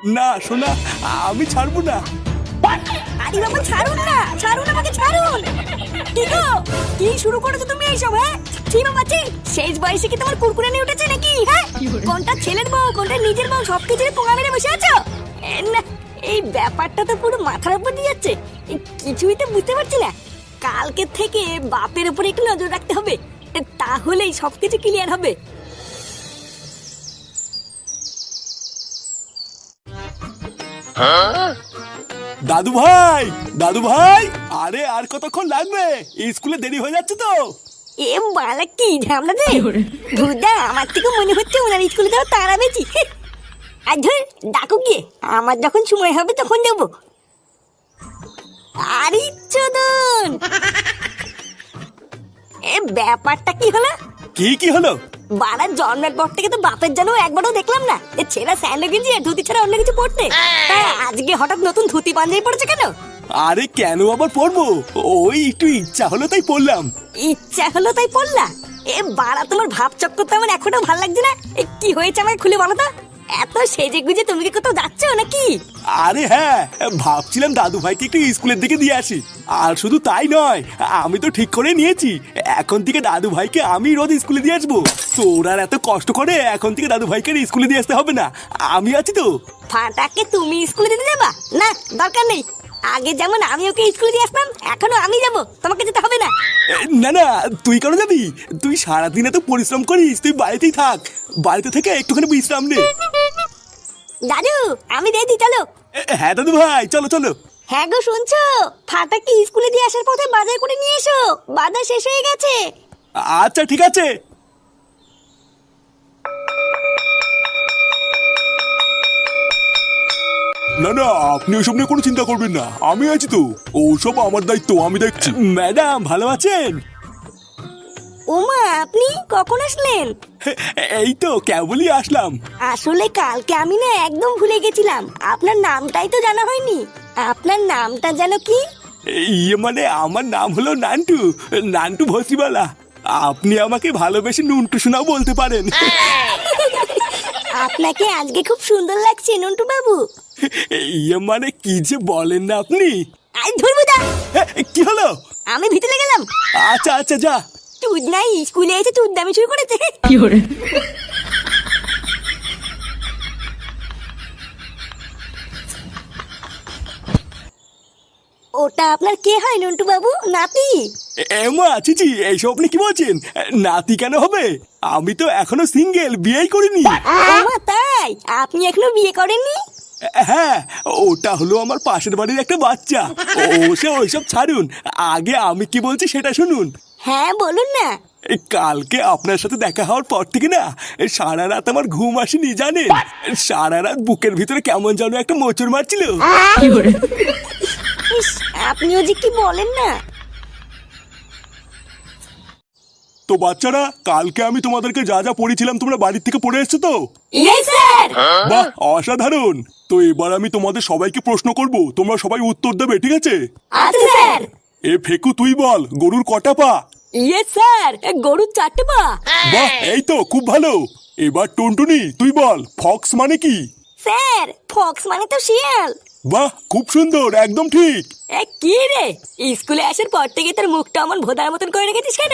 না সোনা, আমি ছাড়বো না। আরে বাবা ছাড়ুন না, ছাড়ুন আমাকে, ছাড়ুন। কি গো, কি শুরু করেছো তুমি এইসব? হ্যাঁ ঠিক আছে, শেষ বয়সে কি তোমার কুরকুরে নিয়ে উঠেছে নাকি? হ্যাঁ কোনটা ছেলের বউ কোনটা নিজের বউ সবকিছুর পোঙা মেরে বসে আছো। না, এই ব্যাপারটা তো পুরো মাথার উপর দিয়ে যাচ্ছে, কিছুই তো বুঝতে পারছি না। কালকে থেকে বাপের উপরে একটু নজর রাখতে হবে, তাহলেই সবকিছু ক্লিয়ার হবে। দাদু ভাই, দাদু ভাই, আরে আর কতক্ষণ লাগবে? স্কুলে দেরি হয়ে যাচ্ছে তো। এ বালা কি ঝামলা রে ভুদা, আমার থেকে মনে হচ্ছে ওনার স্কুলে যাওয়া তারা বেশি। আর ধর ডাকু গিয়ে, আমার যখন সময় হবে তখন যাবো। আরে চোদন, এ ব্যাপারটা কি হলো? কি হলো? বাড়ার জন্মের পর থেকে তো বাপের জন্য একবারও দেখলাম না এ ছেঁড়া স্যান্ডো গেঞ্জি আর ধুতি ছাড়া অন্য কিছু পড়তে। তা আজকে হঠাৎ নতুন ধুতি পাঞ্জাবি পড়েছে কেন? আরে কেন আবার পড়বো, ওই একটু ইচ্ছা হলো তাই পড়লাম। ইচ্ছা হলো তাই পড়লা? এ বাড়া, তোমার ভাব চক্কর তো আমার এখনো ভালো লাগছে না। এ কি হয়েছে আমাকে খুলে বলো তো। এত সেজে গুজে তুমি কি কোথাও যাচ্ছ নাকি? আরে হ্যাঁ, ভাবছিলাম দাদু ভাইকে একটু স্কুলের দিকে দিয়ে আসি। আর শুধু তাই নয়, আমি তো ঠিক করে নিয়েছি এখন থেকে দাদু ভাইকে আমি রোজ স্কুলে দিয়ে আসবো। তোর আর এত কষ্ট করে এখন থেকে দাদু ভাইকে স্কুলে দিয়ে আসতে হবে না, আমি আছি তো। ফাটাকে তুমি স্কুলে দিতে যাবা? না, দরকার নেই। আগে যেমন আমি ওকে স্কুলে দিয়ে আসতাম, এখনো আমি যাব, তোমাকে যেতে হবে না। না না, তুই কেন যাবি? তুই সারাদিন এত পরিশ্রম করিস, তুই বাড়িতেই থাক। বাড়িতে থেকে একটুখানি বিশ্রাম নে। দাদু আমি রেডি, চলো। হ্যাঁ দাদু ভাই, চলো চলো। হ্যাঁ গো, শুনছো? ফাটাকে স্কুলে দিয়ে আসার পথে বাজার করে নিয়ে এসো, বাজার শেষ হয়ে গেছে। আচ্ছা ঠিক আছে। না না, আপনি ওসব নিয়ে কোনো চিন্তা করবেন না, আমি আছি তো। ওসব আমার দায়িত্ব, আমি দেখছি। ম্যাডাম ভালো আছেন? ওমা, আপনি কখন আসলেন? এই তো কেবলই আসলাম। আসলে কালকে আমি না একদম ভুলে গেছিলাম, আপনার নামটাই তো জানা হয়নি। আপনার নামটা যেন কি? ইয়ে মানে আমার নাম হলো নান্টু, নান্টু ভসিবালা। আপনি আমাকে ভালোবেসে নুন্টু শোনাও বলতে পারেন। আপনাকে আজকে খুব সুন্দর লাগছে নন্টু বাবু। ইয়ে মানে কি যে বলেন না আপনি। আজ ধরবো দা। কি হলো? আমি ভিতরে গেলাম। আচ্ছা আচ্ছা যা। তুই নাই স্কুলে এসে তুই দামি শুরু করেছে। ওটা আপনার কে হয় নন্টু বাবু? নাতি? এমা চিচি, এইসব আপনি কি বলছেন? নাতি কেন হবে? আমি তো এখনো সিঙ্গেল, বিয়েই করিনি। ওমা তাই? আপনি এখনো বিয়ে করেননি? হ্যাঁ, ওটা হলো আমার পাশের বাড়ির একটা বাচ্চা। সে ওইসব ছাড়ুন, আগে আমি কি বলছি সেটা শুনুন। হ্যাঁ বলুন না। কালকে আপনার সাথে দেখা হওয়ার পর থেকে না সারা রাত আমার ঘুম আসেনি জানেন। সারা রাত বুকের ভিতরে কেমন যেন একটা মোচড় মারছিল। ইস, আপনিও যে কি বলেন না। তো বাচ্চারা, কালকে আমি তোমাদেরকে যা যা পড়েছিলাম তোমরা বাড়ির থেকে পড়ে এসছো তো? Yes sir. বাহ, অসাধারণ। তো এবার আমি তোমাদের সবাইকে প্রশ্ন করব, তোমরা সবাই উত্তর দেবে, ঠিক আছে? আচ্ছা স্যার। এ ফেকু তুই বল, গরুর কটা পা? ইয়েস স্যার, গরুর 4টে পা। বাহ, এই তো খুব ভালো। এবার টুনটুনি তুই বল, ফক্স মানে কি? স্যার, ফক্স মানে তো শিয়াল। বাহ, খুব সুন্দর, একদম ঠিক। কি রে, স্কুলে আসার পর থেকে তোর মুখটা আমার ভোদার মতন করে রেখেছিস কেন?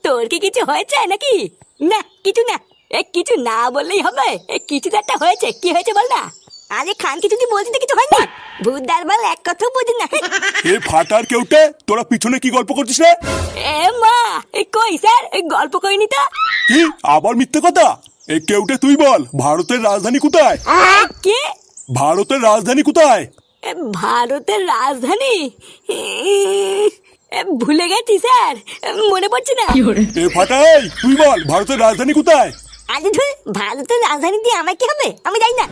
তোর কি কিছু হয়েছে নাকি? না কিছু না। কিছু না বললেই হবে, কিছু তো একটা হয়েছে। কি হয়েছে বল না। আরে খান কিছু তুই বলছিস কিছু হয়নি। ভূতদার বল এক কথাও বুঝি না। এ ফাটার কেউটে, তোরা পিছনে কি গল্প করছিস রে? মা, কই স্যার, গল্প করিনি তো। কি আবার মিথ্যে কথা? এ কেউটে তুই বল, ভারতের রাজধানী কোথায়? কে? ভারতের রাজধানী কোথায়? ভারতের রাজধানী? ভুলে গেছি স্যার, মনে পড়ছে না। এ ফাটাই তুই বল, ভারতের রাজধানী কোথায়? আরে ধুর, ভারতের রাজধানী দিয়ে আমার কি হবে, আমি জানি না।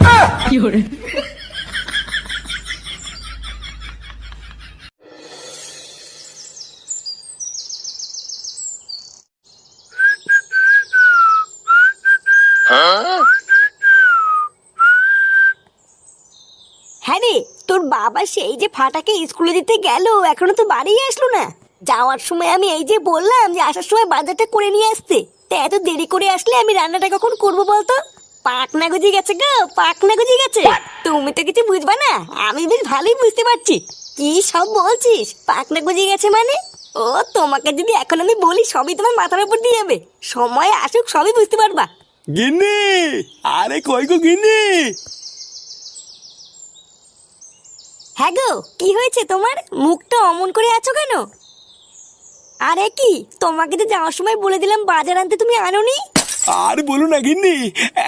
হ্যাঁ রে, তোর বাবা সেই যে ফাটাকে স্কুলে দিতে গেল, এখনো তো বাড়ি আসলো না। যাওয়ার সময় আমি এই যে বললাম যে আসার সময় বাজারটা করে নিয়ে আসতে, তা এত দেরি করে আসলে আমি রান্নাটা কখন করবো বলতো? পাকনা গজিয়ে গেছে গো, পাকনা গজিয়ে গেছে। তুমি তো কিছু বুঝবা না, আমি বেশ ভালোই বুঝতে পারছি। কি সব বলছিস? পাকনা গজিয়ে গেছে মানে? ও তোমাকে যদি এখন আমি বলি সবই তোমার মাথার উপর দিয়ে যাবে। সময় আসুক সবই বুঝতে পারবা। গিন্নি, আরে কই গো গিন্নি? হ্যাঁ গো, কি হয়েছে তোমার? মুখটা অমন করে আছো কেন? আরে কি, তোমাকে তো যাওয়ার সময় বলে দিলাম বাজার আনতে, তুমি আনোনি? আর বলো না গিন্নি,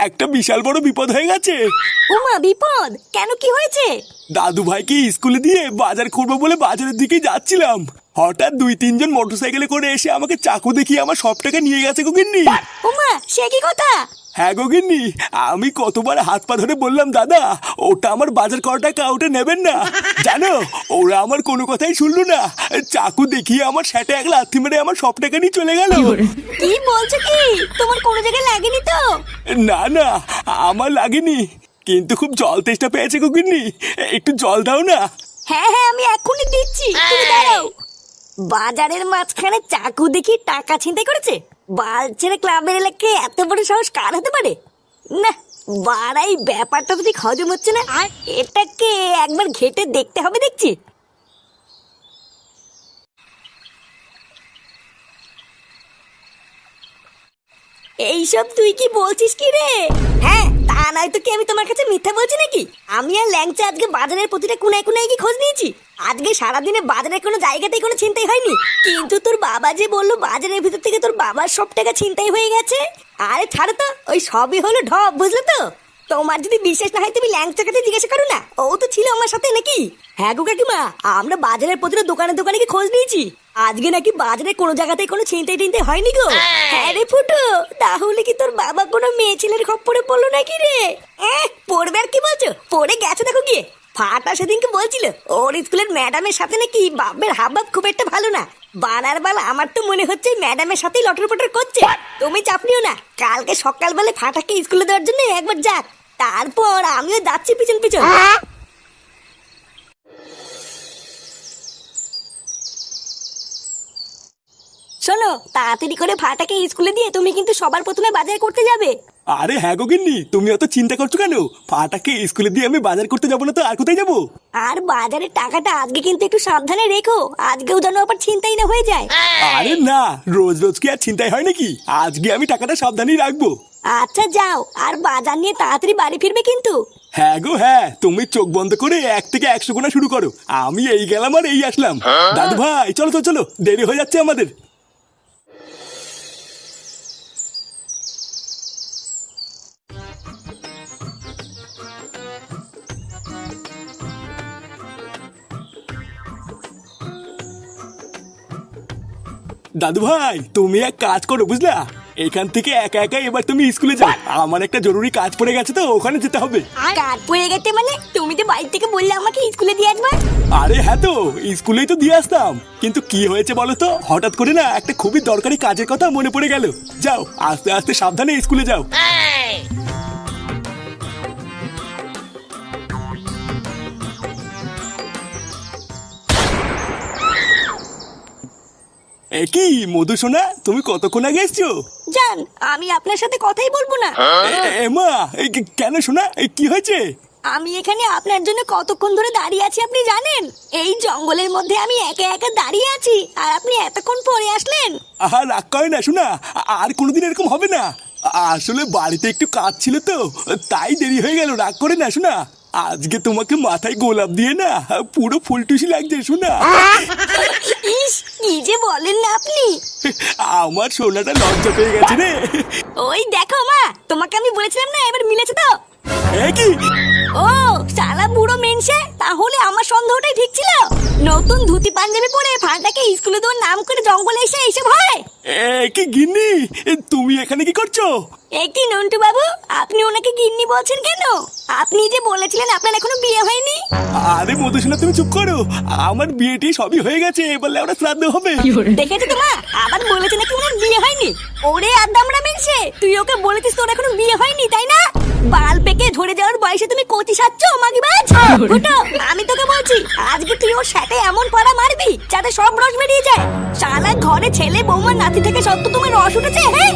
একটা বিশাল বড় বিপদ হয়ে গেছে। ওমা, বিপদ? কেন, কি হয়েছে? দাদু ভাইকে স্কুলে দিয়ে বাজার করবো বলে বাজারের দিকে যাচ্ছিলাম, হঠাৎ 2-3 জন মোটরসাইকেলে করে এসে আমাকে চাকু দেখিয়ে আমার সব টাকা নিয়ে গেছে গো গিন্নি। ওমা, সে কি কথা? হ্যাঁ গো গিন্নি, আমি কতবার হাত পা ধরে বললাম দাদা ওটা আমার বাজার করা টাকা, ওটা নেবেন না। জানো, ওরা আমার কোনো কথাই শুনলো না, চাকু দেখিয়ে আমার সেটে এক লাথি মেরে আমার সব টাকা নিয়ে চলে গেল। কি বলছো কি? তোমার কোনো জায়গায় লাগেনি তো? না না, আমার লাগেনি, কিন্তু খুব জল তেষ্টা পেয়েছে গো গিন্নি, একটু জল দাও না। হ্যাঁ হ্যাঁ, আমি এক্ষুনি দিচ্ছি, তুমি দাঁড়াও। বাজারের মাঝখানে চাকু দেখি টাকা ছিনতাই করেছে? বালছেড়ে ক্লাবের এলাকায় এত বড় সাহস কার হতে পারে? না, বাড়াই ব্যাপারটা তো ঠিক হজম হচ্ছে না। এটাকে একবার ঘেটে দেখতে হবে দেখছি। এইসব তুই কি বলছিস কি রে? হ্যাঁ, তা নয় তো কি আমি তোমার কাছে মিথ্যা বলছি নাকি? আমি আর ল্যাংচা আজকে বাজারের প্রতিটা কোনায় কোনায় কি খোঁজ নিয়েছি। আজকে সারাদিনে বাজারের কোনো জায়গাতেই কোনো ছিনতাই হয়নি, কিন্তু তোর বাবা যে বললো বাজারের ভিতর থেকে তোর বাবার সব টাকা ছিনতাই হয়ে গেছে। আরে ছাড়ো তো, ওই সবই হলো ঢপ, বুঝলে তো? তোমার যদি বিশ্বাস না হয় তুমি ল্যাংচার কাছে জিজ্ঞাসা করো না, ও তো ছিল আমার সাথে নাকি। হ্যাঁ গো কাকিমা, আমরা বাজারের প্রতিটা দোকানে দোকানে কি খোঁজ নিয়েছি, আজকে নাকি বাজারে কোনো জায়গাতে কোনো ছিনতাই টিনতাই হয়নি গো। হ্যাঁ রে ফুটো, তাহলে কি তোর বাবা কোনো মেয়ে ছেলের খপ্পরে পড়লো নাকি রে? পড়বে আর কি বলছো, পড়ে গেছে দেখো গিয়ে। ফাটা সেদিনকে বলছিল ওর স্কুলের ম্যাডামের সাথে নাকি বাপের হাবভাব খুব একটা ভালো না। বানার বাল আমার তো মনে হচ্ছে ম্যাডামের সাথেই লটর পটর করছে। তুমি চাপ নিও না, কালকে সকালবেলা ফাটাকে স্কুলে দেওয়ার জন্য একবার যাক, তারপর আমিও যাচ্ছি পিছন পিছন। শোনো, তাড়াতাড়ি করে ফাটাকে স্কুলে দিয়ে তুমি কিন্তু সবার প্রথমে বাজার করতে যাবে। আরে হ্যাঁ গো গিন্নি, তুমি অত চিন্তা করছো কেন? ফাটাকে স্কুলে দিয়ে আমি বাজার করতে যাবো না তো আর কোথায় যাবো? আর বাজারের টাকাটা আজকে কিন্তু একটু সাবধানে রেখো, আজকেও যেন আবার ছিনতাই না হয়ে যায়। আরে না, রোজ রোজ কি আর চিন্তাই হয় নাকি? আজকে আমি টাকাটা সাবধানেই রাখবো। আচ্ছা যাও, আর বাজার নিয়ে তাড়াতাড়ি বাড়ি ফিরবে কিন্তু। হ্যাঁ গো হ্যাঁ, তুমি চোখ বন্ধ করে 1 থেকে 100 গোনা শুরু করো, আমি এই গেলাম আর এই আসলাম। দাদু ভাই চলো তো, চলো, দেরি হয়ে যাচ্ছে আমাদের। দাদু ভাই তুমি এক কাজ করো বুঝলা, এখান থেকে একা একা এবার তুমি স্কুলে যাও, আমার একটা জরুরি কাজ পড়ে গেছে তো ওখানে যেতে হবে। কাজ পড়ে গেছে মানে? তুমি তো বাড়ি থেকে বললে আমাকে স্কুলে দিয়ে আসবে। আরে হ্যাঁ তো, স্কুলেই তো দিয়ে আসতাম, কিন্তু কি হয়েছে বলো তো, হঠাৎ করে না একটা খুবই দরকারি কাজের কথা মনে পড়ে গেল। যাও, আস্তে আস্তে সাবধানে স্কুলে যাও। কি মধু সোনা, তুমি কতক্ষণ আগে এসছো? জান, আমি আপনার সাথে কথাই বলবো না। মা, কেন সোনা, কি হয়েছে? আমি এখানে আপনার জন্য কতক্ষণ ধরে দাঁড়িয়ে আছি আপনি জানেন? এই জঙ্গলের মধ্যে আমি একা একা দাঁড়িয়ে আছি, আর আপনি এতক্ষণ পরে আসলেন। আহা, রাগ করে না শোনা, আর কোনোদিন এরকম হবে না। আসলে বাড়িতে একটু কাজ ছিল তো, তাই দেরি হয়ে গেল, রাগ করে না শোনা। আজকে তোমাকে মাথায় গোলাপ দিয়ে না পুরো ফুলটুসি লাগছে শোনা। ইস, কি যে বলেন না আপনি। আমার সোনাটা লজ্জা পেয়ে গেছে রে। ওই দেখো মা, তোমাকে আমি বলেছিলাম না, এবার মিলেছে তো। কি? ও শালা বুড়ো মেনসে, তাহলে আমার সন্দেহটাই ঠিক ছিল। নতুন ধুতি পাঞ্জাবি পরে ফাটাকে স্কুলে দেওয়ার নাম করে জঙ্গলে এসে এইসব হয়? কি গিন্নি, তুমি এখানে কি করছো? কি নন্টু বাবু, আপনি ওনাকে গিন্নি বলছেন কেন? আপনি যে বলেছিলেন আপনার এখনো বিয়ে হয়নি। আরে মধুসূদন তুমি চুপ করো, আমার বিয়েটি সবই হয়ে গেছে, এবারে ওরা শ্রাদ্ধ হবে। দেখেছো তো মা, আবার বলেছে নাকি ওনার বিয়ে হয়নি। ওরে আদামরা মেনসে, তুই ওকে বলেছিস তোর এখনো বিয়ে হয়নি তাই না? বাল পেকে ধরে যাওয়ার বয়সে তুমি কচি সাচ্ছ মাগিবাজ। ফুটো, আমি তোকে বলছি আজকে তুই ওর সাথে এমন পাড়া মারবি যাতে সব রস বেরিয়ে যায়। শালা ঘরে ছেলে বৌমা নাতি থেকে সব তো তোমার রস উঠেছে। হ্যাঁ